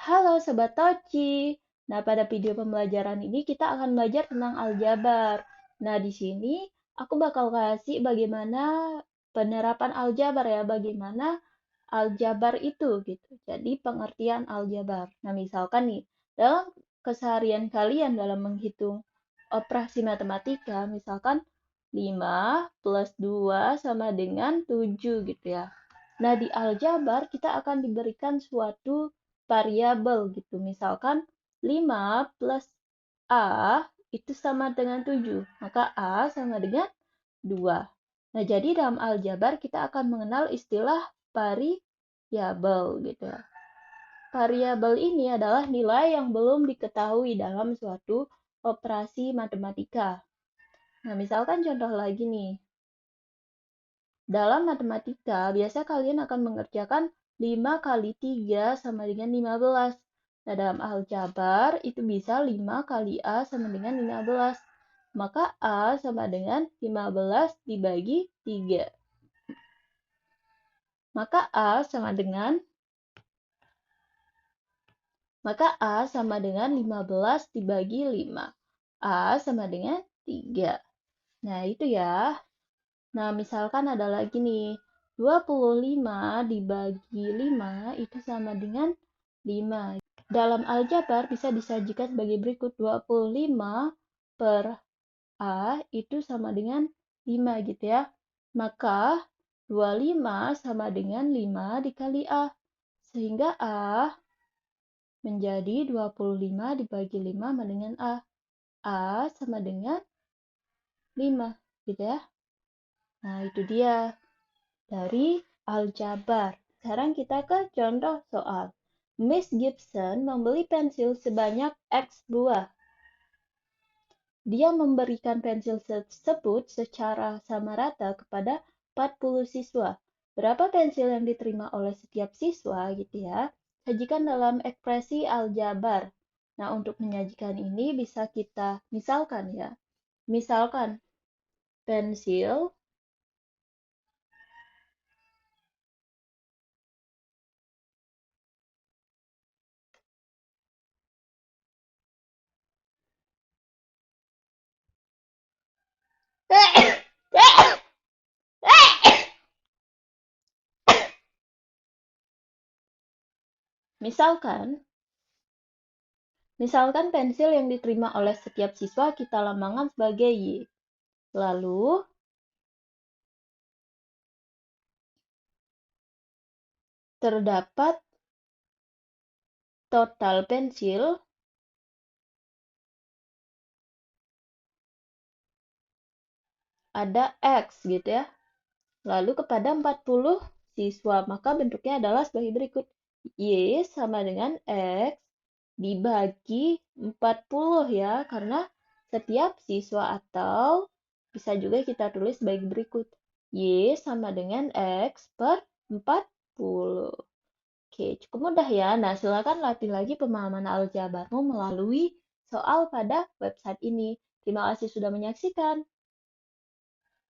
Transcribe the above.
Halo Sobat Toci. Nah, pada video pembelajaran ini kita akan belajar tentang aljabar. Nah, di sini aku bakal kasih bagaimana penerapan aljabar ya, bagaimana aljabar itu gitu. Jadi pengertian aljabar. Nah, misalkan nih, dalam keseharian kalian dalam menghitung operasi matematika, misalkan 5 plus 2 sama dengan 7 gitu ya. Nah, di aljabar kita akan diberikan suatu variabel gitu. Misalkan 5 plus A itu sama dengan 7. Maka A sama dengan 2. Nah, jadi dalam aljabar kita akan mengenal istilah variabel gitu ya. Variabel ini adalah nilai yang belum diketahui dalam suatu operasi matematika. Nah, misalkan contoh lagi nih. Dalam matematika, biasa kalian akan mengerjakan 5 kali 3 sama dengan 15. Nah, dalam aljabar itu bisa 5 kali A sama dengan 15. Maka A sama dengan 15 dibagi 3. Maka A sama dengan 15 dibagi 5. A sama dengan 3. Nah, itu ya. Nah, misalkan ada lagi nih, 25 dibagi 5 itu sama dengan 5. Dalam aljabar bisa disajikan sebagai berikut, 25 per A itu sama dengan 5 gitu ya. Maka 25 sama dengan 5 dikali A. Sehingga A menjadi 25 dibagi 5 sama dengan A. A sama dengan 5 gitu ya. Nah, itu dia dari aljabar. Sekarang kita ke contoh soal. Miss Gibson membeli pensil sebanyak X buah. Dia memberikan pensil tersebut secara sama rata kepada 40 siswa. Berapa pensil yang diterima oleh setiap siswa gitu ya? Sajikan dalam ekspresi aljabar. Nah, untuk menyajikan ini bisa kita misalkan ya. Misalkan pensil Misalkan pensil yang diterima oleh setiap siswa kita lambangkan sebagai Y. Lalu, terdapat total pensil ada X gitu ya. Lalu kepada 40 siswa, maka bentuknya adalah sebagai berikut. Y sama dengan X dibagi 40 ya, karena setiap siswa atau bisa juga kita tulis sebagai berikut. Y sama dengan X per 40. Oke, cukup mudah ya. Nah, silakan latih lagi pemahaman aljabarmu melalui soal pada website ini. Terima kasih sudah menyaksikan.